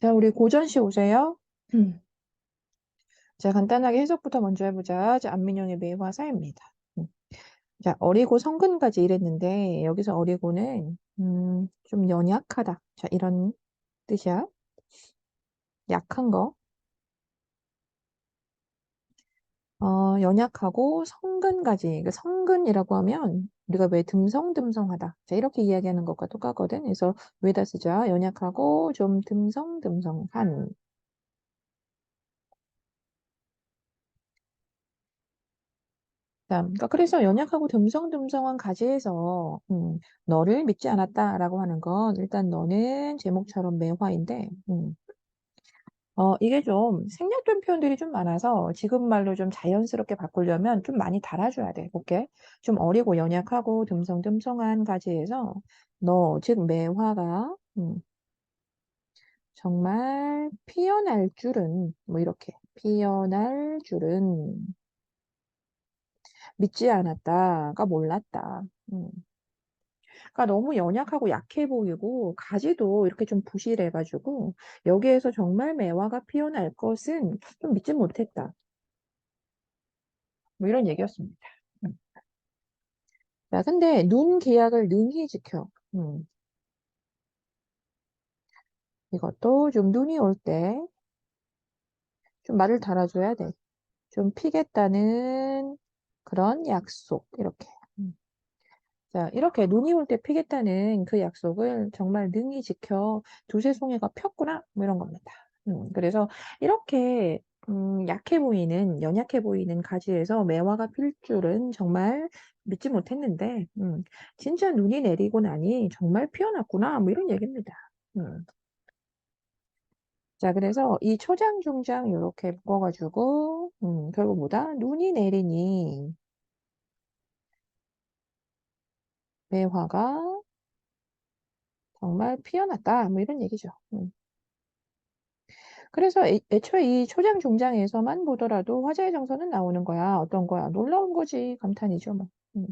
자, 우리 고전시 오세요. 자, 간단하게 해석부터 먼저 해보자. 자, 안민영의 매화사입니다. 음. 자, 어리고 성근까지 이랬는데, 여기서 어리고는, 좀 연약하다. 자, 이런 뜻이야. 약한 거. 연약하고 성근까지. 그 성근이라고 하면, 우리가 왜 듬성듬성하다. 자, 이렇게 이야기하는 것과 똑같거든. 그래서 왜다 쓰자. 연약하고 좀 듬성듬성한. 자, 그러니까 그래서 연약하고 듬성듬성한 가지에서 너를 믿지 않았다라고 하는 건 일단 너는 제목처럼 매화인데 이게 좀 생략된 표현들이 좀 많아서 지금 말로 좀 자연스럽게 바꾸려면 좀 많이 달아줘야 돼. 볼게. 좀 어리고 연약하고 듬성듬성한 가지에서 너, 즉 매화가 정말 피어날 줄은 뭐 이렇게 피어날 줄은 믿지 않았다가 몰랐다. 그러니까 너무 연약하고 약해 보이고 가지도 이렇게 좀 부실해가지고 여기에서 정말 매화가 피어날 것은 좀 믿지 못했다. 뭐 이런 얘기였습니다. 음. 자, 근데 눈 계약을 능히 지켜. 이것도 좀 눈이 올 때 좀 말을 달아줘야 돼. 좀 피겠다는 그런 약속 이렇게. 음. 자, 이렇게 눈이 올 때 피겠다는 그 약속을 정말 능히 지켜 두세 송이가 폈구나 뭐 이런 겁니다. 그래서 이렇게 약해 보이는 연약해 보이는 가지에서 매화가 필 줄은 정말 믿지 못했는데 진짜 눈이 내리고 나니 정말 피어났구나 뭐 이런 얘기입니다. 음. 자, 그래서 이 초장 중장 이렇게 묶어가지고 결국 뭐다? 눈이 내리니 매화가 정말 피어났다 뭐 이런 얘기죠. 그래서 애초에 이 초장 중장에서만 보더라도 화제의 정서는 나오는 거야. 어떤 거야? 놀라운 거지. 감탄이죠. 뭐. 음.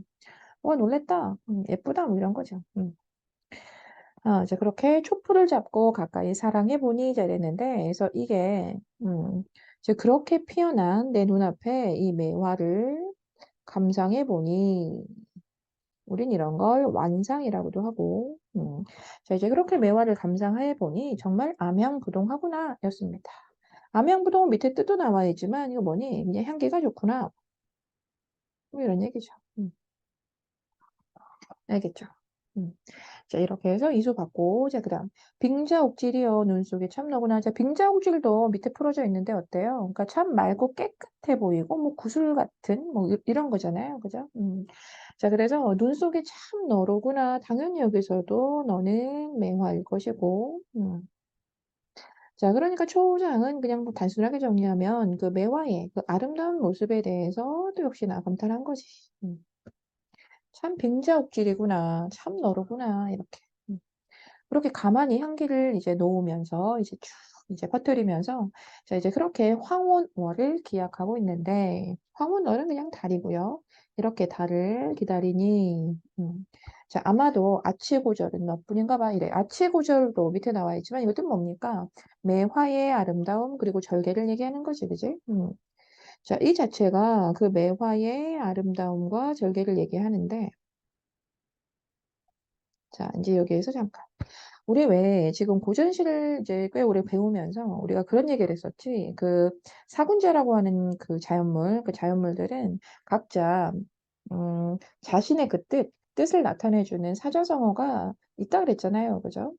와, 놀랬다. 예쁘다. 뭐 이런 거죠. 이제 그렇게 촛불을 잡고 가까이 사랑해 보니 잘했는데, 그래서 이게, 이제 그렇게 피어난 내 눈앞에 이 매화를 감상해 보니, 우린 이런 걸 완상이라고도 하고, 자, 이제 그렇게 매화를 감상해 보니 정말 암양부동하구나 였습니다. 암양부동은 밑에 뜻도 나와 있지만 이거 뭐니? 그냥 향기가 좋구나. 뭐 이런 얘기죠. 알겠죠? 음. 자, 이렇게 해서 이수 받고, 자, 그 다음. 빙자옥질이여 눈 속에 참너구나. 자, 빙자옥질도 밑에 풀어져 있는데 어때요? 그러니까 참 맑고 깨끗해 보이고, 뭐 구슬 같은, 뭐 이런 거잖아요. 그죠? 자, 그래서 눈 속에 참 너로구나. 당연히 여기서도 너는 맹화일 것이고, 자, 그러니까 초장은 그냥 뭐 단순하게 정리하면 그 매화의 그 아름다운 모습에 대해서 또 역시나 감탄한 거지. 참 빙자옥질이구나. 참 너로구나. 이렇게. 음. 그렇게 가만히 향기를 이제 놓으면서 이제 쭉 이제 퍼뜨리면서 자, 이제 그렇게 황혼월을 기약하고 있는데 황혼월은 그냥 달이고요. 이렇게 달을 기다리니 자, 아마도 아치고절은 너뿐인가 봐. 이래. 아치고절도 밑에 나와 있지만 이것도 뭡니까? 매화의 아름다움 그리고 절개를 얘기하는 거지, 그지? 자, 이 자체가 그 매화의 아름다움과 절개를 얘기하는데 자, 이제 여기에서 잠깐. 우리 왜 지금 고전시를 이제 꽤 오래 배우면서 우리가 그런 얘기를 했었지. 그 사군자라고 하는 그 자연물, 그 자연물들은 각자 자신의 그 뜻을 나타내주는 사자성어가 있다 그랬잖아요. 그죠?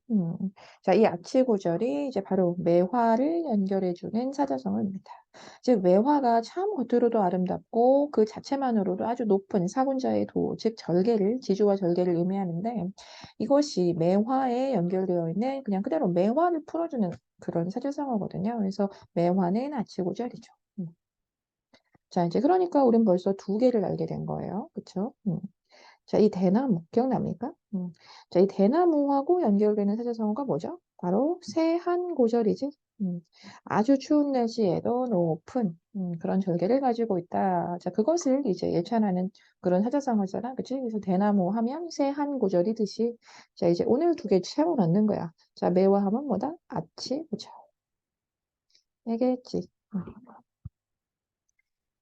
자, 이 아치고절이 이제 바로 매화를 연결해주는 사자성어입니다. 즉, 매화가 참 겉으로도 아름답고 그 자체만으로도 아주 높은 사군자의 도, 즉 절개를, 지주와 절개를 의미하는데 이것이 매화에 연결되어 있는 그냥 그대로 매화를 풀어주는 그런 사자성어거든요. 그래서 매화는 아치고절이죠. 자, 이제 그러니까 우린 벌써 두 개를 알게 된 거예요. 그쵸? 자, 이 대나무 기억납니까? 자, 이 대나무하고 연결되는 사자성어가 뭐죠? 바로 세한고절이지. 아주 추운 날씨에도 높은 그런 절개를 가지고 있다. 자, 그것을 이제 예찬하는 그런 사자성어잖아. 그치? 그래서 대나무 하면 새 한 구절이듯이 자, 이제 오늘 두 개 채워 넣는 거야. 자, 매화 하면 뭐다? 아치, 그쵸? 알겠지?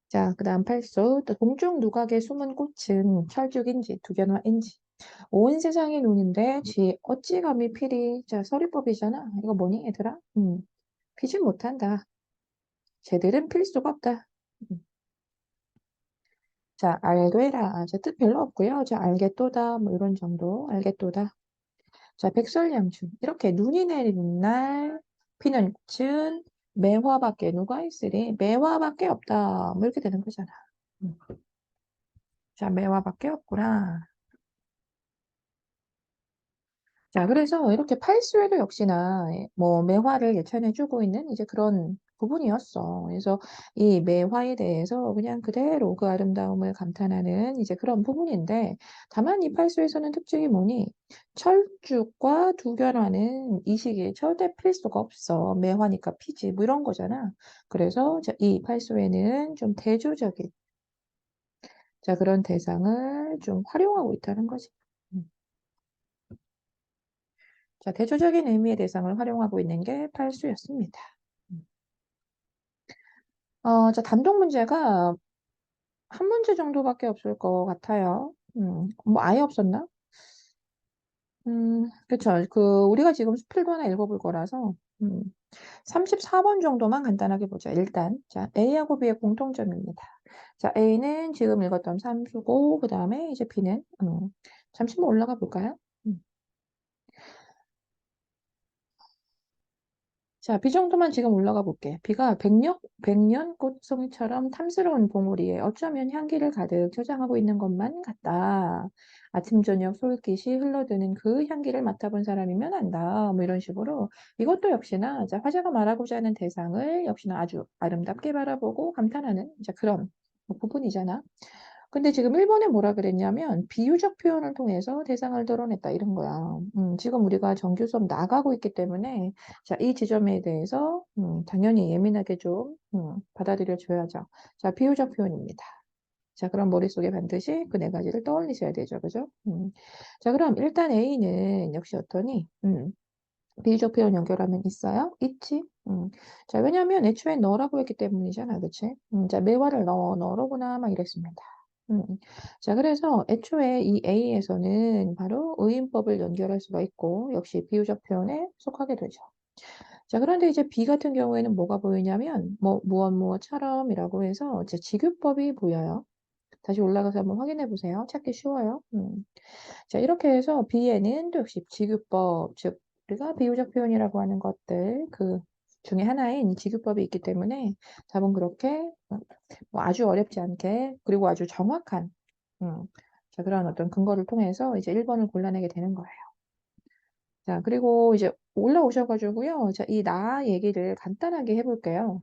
자, 그 다음 팔소. 또 동쪽 누각의 숨은 꽃은 철쭉인지 두견화인지 온 세상의 눈인데 지 어찌 감히 피리. 자, 서리법이잖아. 이거 뭐니 얘들아? 피지 못한다. 쟤들은 필 수가 없다. 음. 자, 알되라. 자, 뜻 별로 없고요. 자, 알겠도다. 뭐 이런 정도. 알겠도다. 자, 백설양주. 이렇게 눈이 내리는 날 피는 꽃은 매화밖에 누가 있으리? 매화밖에 없다. 뭐 이렇게 되는 거잖아. 음. 자, 매화밖에 없구나. 자, 그래서 이렇게 팔수에도 역시나 뭐 매화를 예찬해주고 있는 이제 그런 부분이었어. 그래서 이 매화에 대해서 그냥 그대로 그 아름다움을 감탄하는 이제 그런 부분인데, 다만 이 팔수에서는 특징이 뭐니? 철쭉과 두견화는 이 시기에 절대 필 수가 없어. 매화니까 피지. 뭐 이런 거잖아. 그래서 이 팔수에는 좀 대조적인 자, 그런 대상을 좀 활용하고 있다는 거지. 음. 자, 대조적인 의미의 대상을 활용하고 있는 게 팔수였습니다. 음. 자, 단독 문제가 한 문제 정도밖에 없을 것 같아요. 뭐 아예 없었나? 그쵸. 우리가 지금 수필도 하나 읽어볼 거라서, 34번 정도만 간단하게 보자. 일단, 자, A하고 B의 공통점입니다. 자, A는 지금 읽었던 삼수고, 그 다음에 이제 B는, 잠시만 올라가 볼까요? 음. 자, 비 정도만 지금 올라가 볼게. 비가 백년 꽃송이처럼 탐스러운 봉우리에 어쩌면 향기를 가득 저장하고 있는 것만 같다. 아침 저녁 솔깃이 흘러드는 그 향기를 맡아본 사람이면 안다. 뭐 이런 식으로 이것도 역시나 자, 화자가 말하고자 하는 대상을 역시나 아주 아름답게 바라보고 감탄하는 이제 그런 부분이잖아. 근데 지금 일본에 뭐라 그랬냐면 비유적 표현을 통해서 대상을 드러냈다 이런 거야. 지금 우리가 정규 수업 나가고 있기 때문에 자, 이 지점에 대해서 당연히 예민하게 좀 받아들여 줘야죠. 자, 비유적 표현입니다. 자, 그럼 머릿속에 반드시 그 네 가지를 떠올리셔야 되죠. 그죠? 자, 그럼 일단 A는 역시 어떠니? 비유적 표현 연결하면 있어요? 있지? 자, 왜냐면 애초에 너라고 했기 때문이잖아. 그치? 자, 매화를 너로구나 막 이랬습니다. 음. 자, 그래서 애초에 이 A에서는 바로 의인법을 연결할 수가 있고, 역시 비유적 표현에 속하게 되죠. 자, 그런데 이제 B 같은 경우에는 뭐가 보이냐면, 뭐, 무엇처럼이라고 해서 이제 직유법이 보여요. 다시 올라가서 한번 확인해 보세요. 찾기 쉬워요. 자, 이렇게 해서 B에는 또 역시 직유법, 즉, 우리가 비유적 표현이라고 하는 것들, 그 중에 하나인 직유법이 있기 때문에 답은 그렇게 뭐 아주 어렵지 않게, 그리고 아주 정확한, 음, 자, 그런 어떤 근거를 통해서 이제 1번을 골라내게 되는 거예요. 자, 그리고 이제 올라오셔가지고요. 자, 이 나 얘기를 간단하게 해볼게요.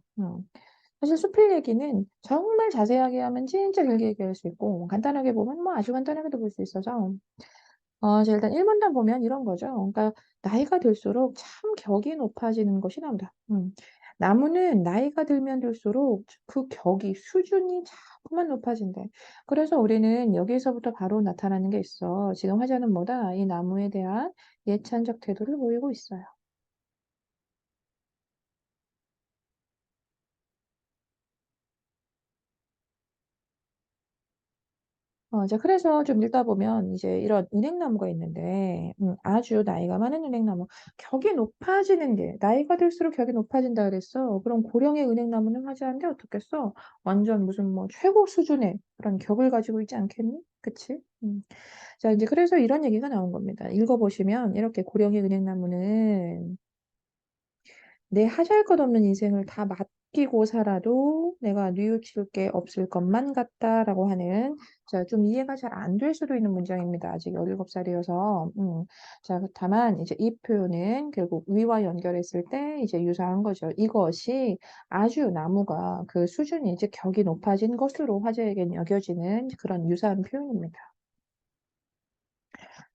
사실 수필 얘기는 정말 자세하게 하면 진짜 길게 얘기할 수 있고, 간단하게 보면 뭐 아주 간단하게도 볼 수 있어서, 자, 일단 1문단 보면 이런 거죠. 그러니까 나이가 들수록 참 격이 높아지는 것이 나온다. 나무는 나이가 들면 들수록 그 격이 수준이 자꾸만 높아진대. 그래서 우리는 여기서부터 바로 나타나는 게 있어. 지금 화자는 뭐다? 이 나무에 대한 예찬적 태도를 보이고 있어요. 자, 그래서 좀 읽다 보면 이제 이런 은행나무가 있는데, 아주 나이가 많은 은행나무, 격이 높아지는 게, 나이가 들수록 격이 높아진다 그랬어. 그럼 고령의 은행나무는 화제한데 어떻겠어? 완전 무슨 뭐 최고 수준의 그런 격을 가지고 있지 않겠니? 그치? 자, 이제 그래서 이런 얘기가 나온 겁니다. 읽어보시면 이렇게 고령의 은행나무는 내 하잘것없는 인생을 다 맡기고 살아도 내가 뉘우칠 게 없을 것만 같다라고 하는 자, 좀 이해가 잘 안 될 수도 있는 문장입니다. 아직 17살이어서. 자, 다만 이제 이 표현은 결국 위와 연결했을 때 이제 유사한 거죠. 이것이 아주 나무가 그 수준이 이제 격이 높아진 것으로 화제에게 여겨지는 그런 유사한 표현입니다.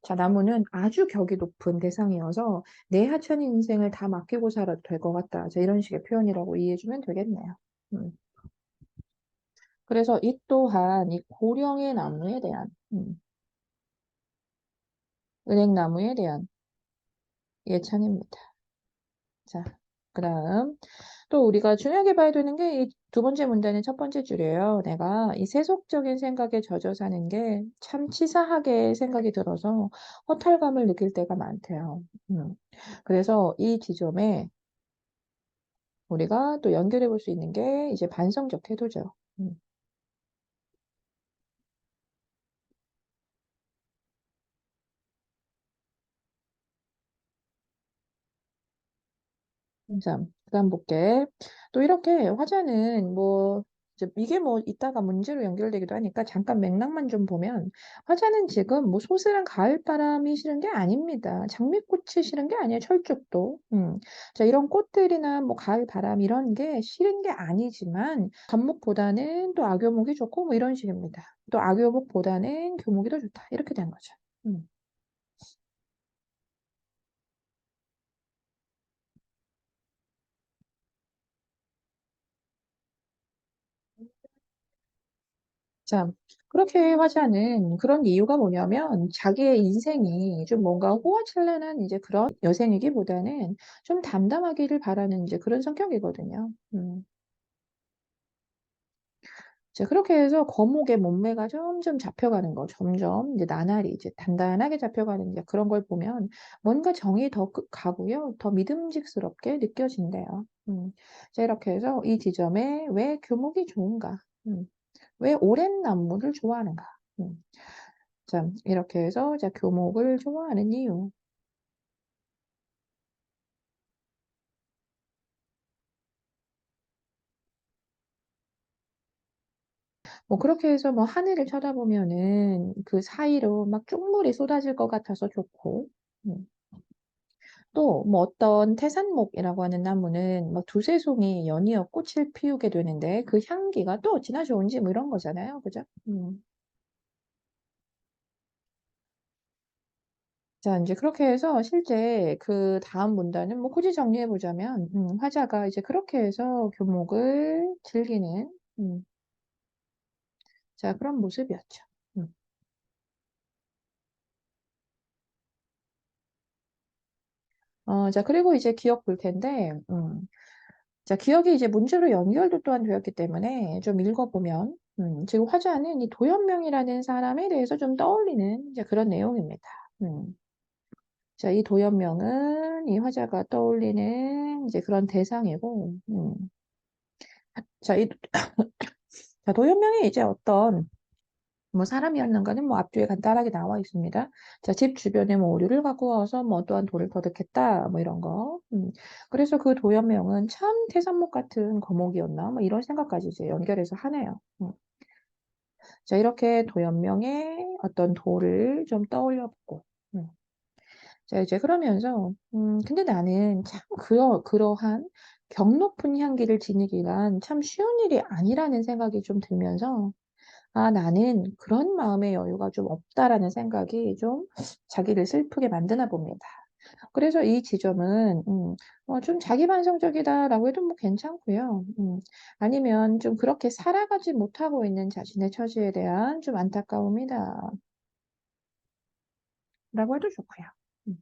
자, 나무는 아주 격이 높은 대상이어서 내 하찮은 인생을 다 맡기고 살아도 될 것 같다. 자, 이런 식의 표현이라고 이해해주면 되겠네요. 음. 그래서 이 또한 이 고령의 나무에 대한 은행나무에 대한 예찬입니다. 자, 그다음 또 우리가 중요하게 봐야 되는 게 이 두 번째 문단의 첫 번째 줄이에요. 내가 이 세속적인 생각에 젖어 사는 게 참 치사하게 생각이 들어서 허탈감을 느낄 때가 많대요. 그래서 이 지점에 우리가 또 연결해 볼 수 있는 게 이제 반성적 태도죠. 음. 자, 그다음 볼게. 또 이렇게 화자는 뭐 이제 이게 뭐 이따가 문제로 연결되기도 하니까 잠깐 맥락만 좀 보면 화자는 지금 뭐 소슬한 가을바람이 싫은 게 아닙니다. 장미꽃이 싫은 게 아니에요. 철쭉도. 자, 이런 꽃들이나 뭐 가을바람 이런 게 싫은 게 아니지만 감목보다는 또 악교목이 좋고 뭐 이런 식입니다. 또 악교목보다는 교목이 더 좋다. 이렇게 된 거죠. 음. 자, 그렇게 하자는 그런 이유가 뭐냐면 자기의 인생이 좀 뭔가 호화찬란한 이제 그런 여생이기보다는 좀 담담하기를 바라는 이제 그런 성격이거든요. 자, 그렇게 해서 거목의 몸매가 점점 잡혀가는 거, 점점 이제 나날이 이제 단단하게 잡혀가는 이제 그런 걸 보면 뭔가 정이 더 가고요, 더 믿음직스럽게 느껴진대요. 자, 이렇게 해서 이 지점에 왜 교목이 좋은가? 왜 오랜 나무를 좋아하는가? 음. 자, 이렇게 해서 자, 교목을 좋아하는 이유. 뭐 그렇게 해서 뭐 하늘을 쳐다보면은 그 사이로 막 쪽물이 쏟아질 것 같아서 좋고, 음. 또 뭐 어떤 태산목이라고 하는 나무는 막 두세 송이 연이어 꽃을 피우게 되는데 그 향기가 또 어찌나 좋은지 뭐 이런 거잖아요. 그죠? 자, 이제 그렇게 해서 실제 그 다음 문단은 뭐 굳이 정리해 보자면, 화자가 이제 그렇게 해서 교목을 즐기는, 자, 그런 모습이었죠. 음. 자, 그리고 이제 기억 볼 텐데, 자, 기억이 이제 문제로 연결도 또한 되었기 때문에 좀 읽어보면, 지금 화자는 이 도연명이라는 사람에 대해서 좀 떠올리는 이제 그런 내용입니다. 음. 자, 이 도연명은 이 화자가 떠올리는 이제 그런 대상이고, 자, 자, 도연명이 이제 어떤 뭐 사람이었는가는 뭐 앞뒤에 간단하게 나와 있습니다. 자, 집 주변에 뭐 오류를 갖고 와서 뭐 어떠한 돌을 터득했다, 뭐 이런 거. 그래서 그 도연명은 참 태산목 같은 거목이었나, 뭐 이런 생각까지 이제 연결해서 하네요. 자, 이렇게 도연명의 어떤 돌을 좀 떠올려 보고. 음. 자, 이제 그러면서, 근데 나는 참 그러한 격 높은 향기를 지니기가 참 쉬운 일이 아니라는 생각이 좀 들면서, 아, 나는 그런 마음의 여유가 좀 없다라는 생각이 좀 자기를 슬프게 만드나 봅니다. 그래서 이 지점은 좀 자기 반성적이다라고 해도 뭐 괜찮고요. 아니면 좀 그렇게 살아가지 못하고 있는 자신의 처지에 대한 좀 안타까움이다라고 해도 좋고요. 음.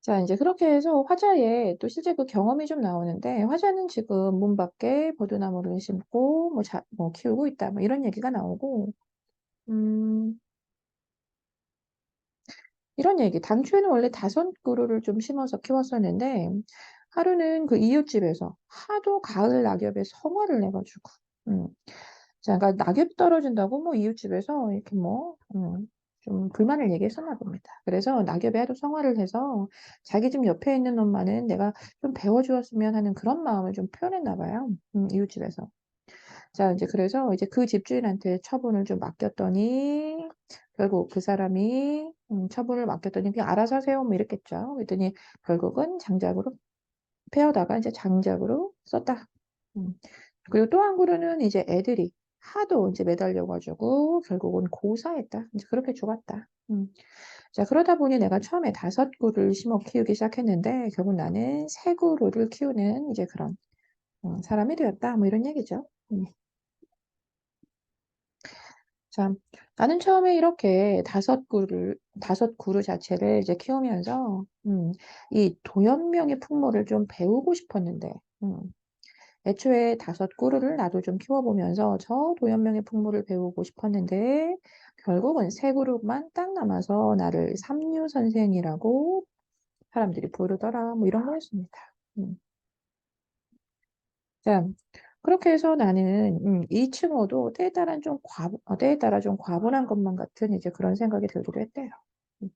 자, 이제 그렇게 해서 화자의 또 실제 그 경험이 좀 나오는데 화자는 지금 문 밖에 버드나무를 심고 뭐 키우고 있다 뭐 이런 얘기가 나오고 음, 이런 얘기. 당초에는 원래 5그루를 좀 심어서 키웠었는데 하루는 그 이웃집에서 하도 가을 낙엽에 성화를 내가지고 음. 자, 그러니까 낙엽 떨어진다고 뭐 이웃집에서 이렇게 뭐 좀 불만을 얘기했었나 봅니다. 그래서 낙엽에 하도 성화를 해서 자기 집 옆에 있는 엄마는 내가 좀 배워주었으면 하는 그런 마음을 좀 표현했나 봐요. 이웃집에서. 자, 이제 그래서 이제 그 집주인한테 처분을 좀 맡겼더니 결국 그 사람이 처분을 맡겼더니 그냥 알아서 하세요 뭐 이랬겠죠. 그랬더니 결국은 장작으로 패어다가 이제 장작으로 썼다. 음. 그리고 또 한 그루는 이제 애들이 하도 이제 매달려가지고 결국은 고사했다. 이제 그렇게 죽었다. 자, 그러다 보니 내가 처음에 5그루를 심어 키우기 시작했는데 결국 나는 3그루를 키우는 이제 그런 사람이 되었다. 뭐 이런 얘기죠. 자, 나는 처음에 이렇게 5그루 자체를 이제 키우면서, 이 도연명의 풍모를 좀 배우고 싶었는데, 애초에 5그루를 나도 좀 키워보면서 저 도연명의 풍모를 배우고 싶었는데, 결국은 3그루만 딱 남아서 나를 삼류 선생이라고 사람들이 부르더라. 뭐 이런 거였습니다. 음. 자, 그렇게 해서 나는 이 칭호도 때에 따라 좀 과분한 것만 같은 이제 그런 생각이 들기도 했대요. 음.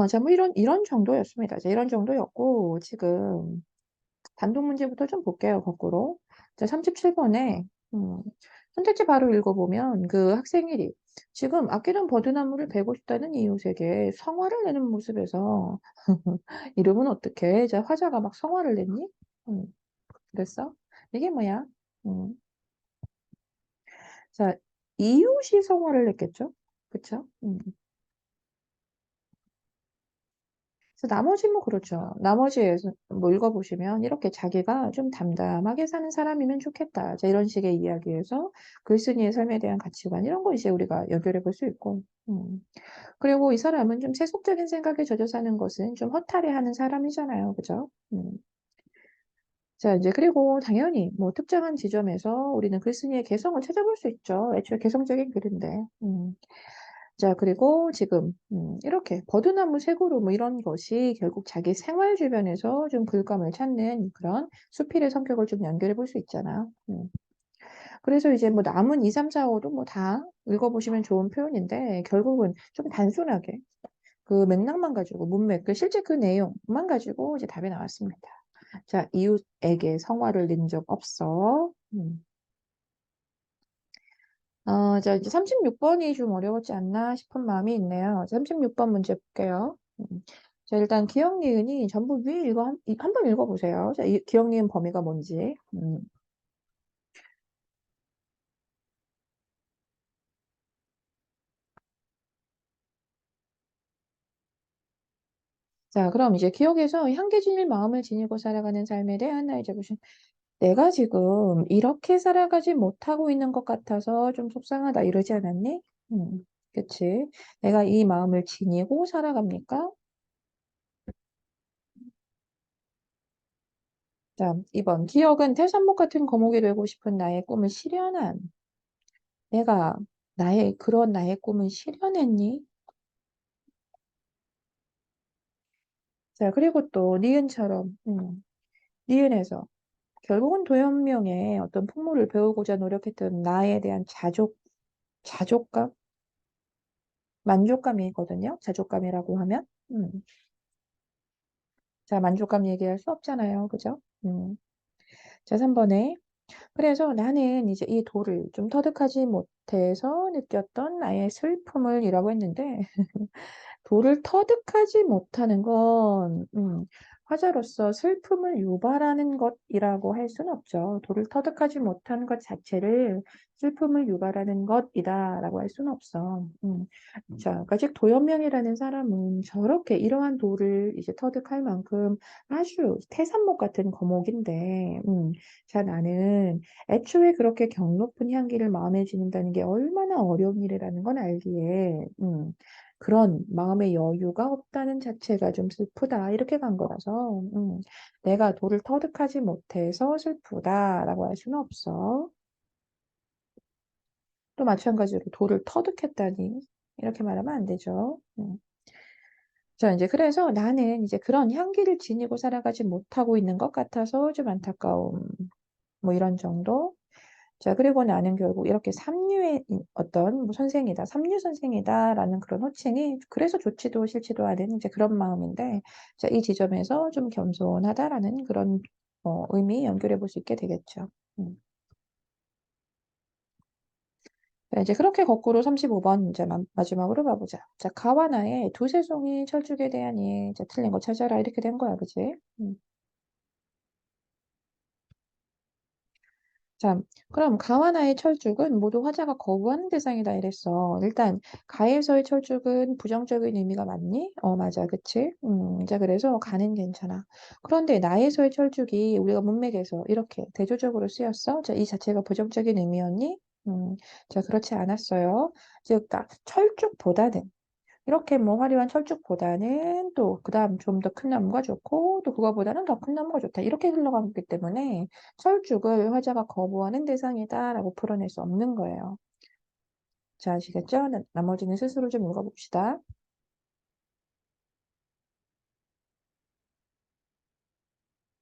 자, 뭐 이런 정도였습니다. 자, 이런 정도였고, 지금 단독 문제부터 좀 볼게요, 거꾸로. 자, 37번에, 선택지 바로 읽어보면 그 학생일이 지금 아끼던 버드나무를 베고 싶다는 이웃에게 성화를 내는 모습에서 이름은 어떻게? 자, 화자가 막 성화를 냈니? 음, 그랬어? 이게 뭐야? 음. 자, 이웃이 성화를 냈겠죠? 그쵸? 그래서 나머지 뭐 그렇죠. 나머지에서 뭐 읽어보시면 이렇게 자기가 좀 담담하게 사는 사람이면 좋겠다. 자, 이런 식의 이야기에서 글쓴이의 삶에 대한 가치관 이런 거 이제 우리가 연결해 볼 수 있고. 그리고 이 사람은 좀 세속적인 생각에 젖어 사는 것은 좀 허탈해하는 사람이잖아요. 그죠? 자, 이제 그리고 당연히 뭐 특정한 지점에서 우리는 글쓴이의 개성을 찾아볼 수 있죠. 애초에 개성적인 글인데. 자, 그리고 지금 이렇게 버드나무 쇠고루 뭐 이런 것이 결국 자기 생활 주변에서 좀 글감을 찾는 그런 수필의 성격을 좀 연결해 볼 수 있잖아. 그래서 이제 뭐 남은 2, 3, 4, 5도 뭐 다 읽어보시면 좋은 표현인데 결국은 좀 단순하게 그 맥락만 가지고 문맥, 그 실제 그 내용만 가지고 이제 답이 나왔습니다. 자, 이웃에게 성화를 낸 적 없어. 자, 이제 36번이 좀 어려웠지 않나 싶은 마음이 있네요. 36번 문제 볼게요. 자, 일단 기억 니은이 전부 위에 한번 읽어보세요. 자, 이 기억 니은 범위가 뭔지. 자, 그럼 이제 기억에서 향기 지닐 마음을 지니고 살아가는 삶에 대한 나의 자부심. 내가 지금 이렇게 살아가지 못하고 있는 것 같아서 좀 속상하다 이러지 않았니? 그치. 내가 이 마음을 지니고 살아갑니까? 자, 2번. 기억은 태산목 같은 거목이 되고 싶은 나의 꿈을 실현한. 내가 그런 나의 꿈을 실현했니? 자, 그리고 또 니은처럼, 니은에서 결국은 도연명의 어떤 풍모를 배우고자 노력했던 나에 대한 자족감, 만족감이거든요. 자족감이라고 하면. 자, 만족감 얘기할 수 없잖아요. 그죠? 자, 3번에 그래서 나는 이제 이 도를 좀 터득하지 못해서 느꼈던 나의 슬픔을이라고 했는데 도를 터득하지 못하는 건 화자로서 슬픔을 유발하는 것이라고 할 수는 없죠. 도를 터득하지 못한 것 자체를 슬픔을 유발하는 것이다라고 할 수는 없어. 자, 그러니까 즉 도연명이라는 사람은 저렇게 이러한 도를 이제 터득할 만큼 아주 태산목 같은 거목인데, 자, 나는 애초에 그렇게 경 높은 향기를 마음에 지닌다는 게 얼마나 어려운 일이라는 건 알기에, 그런 마음의 여유가 없다는 자체가 좀 슬프다. 이렇게 간 거라서, 내가 도를 터득하지 못해서 슬프다라고 할 수는 없어. 또 마찬가지로 도를 터득했다니. 이렇게 말하면 안 되죠. 자, 이제 그래서 나는 이제 그런 향기를 지니고 살아가지 못하고 있는 것 같아서 좀 안타까움. 뭐 이런 정도. 자, 그리고 나는 결국 이렇게 삼류의 어떤 뭐 선생이다, 삼류 선생이다라는 그런 호칭이 그래서 좋지도 싫지도 않은 이제 그런 마음인데, 자, 이 지점에서 좀 겸손하다라는 그런 의미 연결해 볼 수 있게 되겠죠. 음. 자, 이제 그렇게 거꾸로 35번 이제 마지막으로 가보자. 자, 가와 나의 두세 송이 철쭉에 대한 이 이제 틀린 거 찾아라 이렇게 된 거야, 그지? 음. 자, 그럼 가와 나의 철쭉은 모두 화자가 거부하는 대상이다 이랬어. 일단 가에서의 철쭉은 부정적인 의미가 맞니? 맞아, 그치? 자, 그래서 가는 괜찮아. 그런데 나에서의 철쭉이 우리가 문맥에서 이렇게 대조적으로 쓰였어. 자, 이 자체가 부정적인 의미였니? 자, 그렇지 않았어요. 즉, 그러니까 철쭉보다는 이렇게 뭐 화려한 철쭉보다는 또 그다음 좀 더 큰 나무가 좋고 또 그거보다는 더 큰 나무가 좋다. 이렇게 흘러가기 때문에 철쭉을 화자가 거부하는 대상이다라고 풀어낼 수 없는 거예요. 자, 아시겠죠? 나머지는 스스로 좀 읽어봅시다.